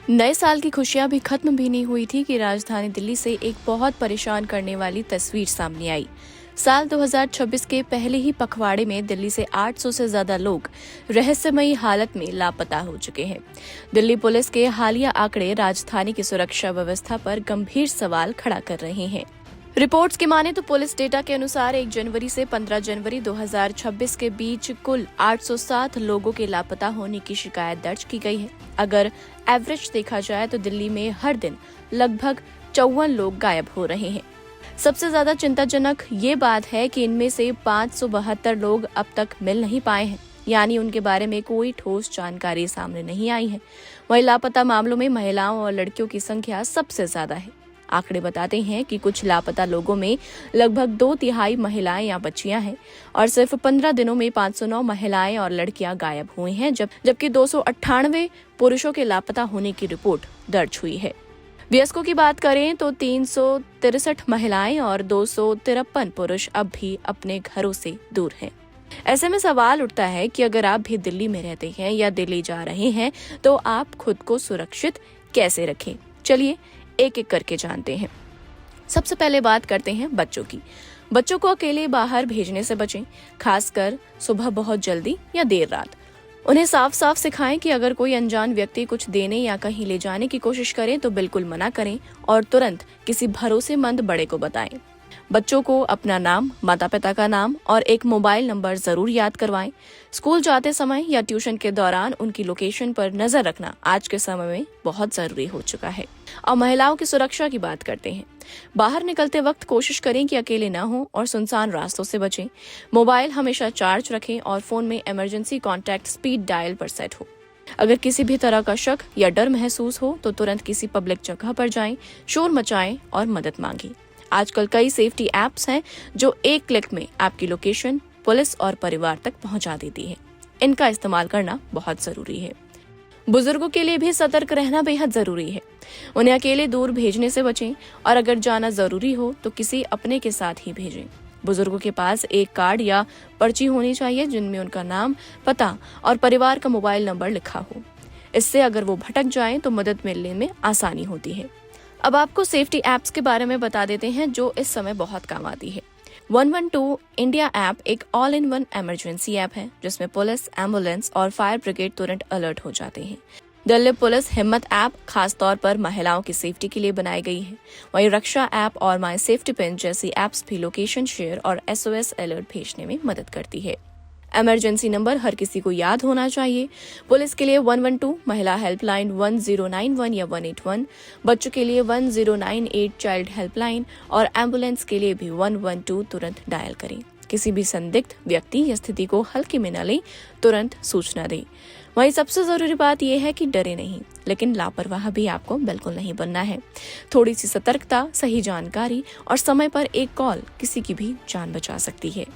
नए साल की खुशियां भी खत्म भी नहीं हुई थी कि राजधानी दिल्ली से एक बहुत परेशान करने वाली तस्वीर सामने आई। साल 2026 के पहले ही पखवाड़े में दिल्ली से 800 से ज्यादा लोग रहस्यमयी हालत में लापता हो चुके हैं। दिल्ली पुलिस के हालिया आंकड़े राजधानी की सुरक्षा व्यवस्था पर गंभीर सवाल खड़ा कर रहे हैं। रिपोर्ट्स की माने तो पुलिस डेटा के अनुसार 1 जनवरी से 15 जनवरी 2026 के बीच कुल 807 लोगों के लापता होने की शिकायत दर्ज की गई है। अगर एवरेज देखा जाए तो दिल्ली में हर दिन लगभग 54 लोग गायब हो रहे हैं। सबसे ज्यादा चिंताजनक ये बात है कि इनमें से 572 लोग अब तक मिल नहीं पाए हैं, यानी उनके बारे में कोई ठोस जानकारी सामने नहीं आई है। वहीं लापता मामलों में महिलाओं और लड़कियों की संख्या सबसे ज्यादा है। आंकड़े बताते हैं कि कुछ लापता लोगों में लगभग 2/3 महिलाएं या बच्चियां हैं और सिर्फ 15 दिनों में 509 महिलाएं और लड़कियां गायब हुई हैं, जबकि 298 पुरुषों के लापता होने की रिपोर्ट दर्ज हुई है। वयस्कों की बात करें तो 363 महिलाएं और 253 पुरुष अब भी अपने घरों से दूर हैं। ऐसे में सवाल उठता है कि अगर आप भी दिल्ली में रहते हैं या दिल्ली जा रहे हैं तो आप खुद को सुरक्षित कैसे रखें। चलिए एक एक करके जानते हैं। सबसे पहले बात करते हैं बच्चों की। बच्चों को अकेले बाहर भेजने से बचें, खासकर सुबह बहुत जल्दी या देर रात। उन्हें साफ साफ सिखाएं कि अगर कोई अनजान व्यक्ति कुछ देने या कहीं ले जाने की कोशिश करे तो बिल्कुल मना करें और तुरंत किसी भरोसेमंद बड़े को बताएं। बच्चों को अपना नाम, माता पिता का नाम और एक मोबाइल नंबर जरूर याद करवाएं। स्कूल जाते समय या ट्यूशन के दौरान उनकी लोकेशन पर नजर रखना आज के समय में बहुत जरूरी हो चुका है। और महिलाओं की सुरक्षा की बात करते हैं। बाहर निकलते वक्त कोशिश करें कि अकेले ना हो और सुनसान रास्तों से बचें। मोबाइल हमेशा चार्ज रखें और फोन में इमरजेंसी कॉन्टैक्ट स्पीड डायल पर सेट हो। अगर किसी भी तरह का शक या डर महसूस हो तो तुरंत किसी पब्लिक जगह पर जाएं, शोर मचाएं और मदद मांगें। आजकल कई सेफ्टी एप्स हैं जो एक क्लिक में आपकी लोकेशन पुलिस और परिवार तक पहुंचा देती है। इनका इस्तेमाल करना बहुत जरूरी है। बुजुर्गों के लिए भी सतर्क रहना बेहद जरूरी है। उन्हें अकेले दूर भेजने से बचें और अगर जाना जरूरी हो तो किसी अपने के साथ ही भेजें। बुजुर्गों के पास एक कार्ड या पर्ची होनी चाहिए जिनमें उनका नाम, पता और परिवार का मोबाइल नंबर लिखा हो। इससे अगर वो भटक जाएं तो मदद मिलने में आसानी होती है। अब आपको सेफ्टी एप्स के बारे में बता देते हैं जो इस समय बहुत काम आती है। 112 इंडिया ऐप एक all in one emergency app है जिसमें पुलिस, एम्बुलेंस और फायर ब्रिगेड तुरंत अलर्ट हो जाते हैं। दिल्ली पुलिस हिम्मत ऐप खास तौर पर महिलाओं की सेफ्टी के लिए बनाई गई है। वहीं रक्षा ऐप और माई सेफ्टी पिन जैसी एप्स भी लोकेशन शेयर और SOS अलर्ट भेजने में मदद करती है। इमरजेंसी नंबर हर किसी को याद होना चाहिए। पुलिस के लिए 112, महिला हेल्पलाइन 1091 या 181, बच्चों के लिए 1098 चाइल्ड हेल्पलाइन और एम्बुलेंस के लिए भी 112 तुरंत डायल करें। किसी भी संदिग्ध व्यक्ति या स्थिति को हल्के में न लें, तुरंत सूचना दें। वहीं सबसे जरूरी बात यह है कि डरे नहीं, लेकिन लापरवाह भी आपको बिल्कुल नहीं बनना है। थोड़ी सी सतर्कता, सही जानकारी और समय पर एक कॉल किसी की भी जान बचा सकती है।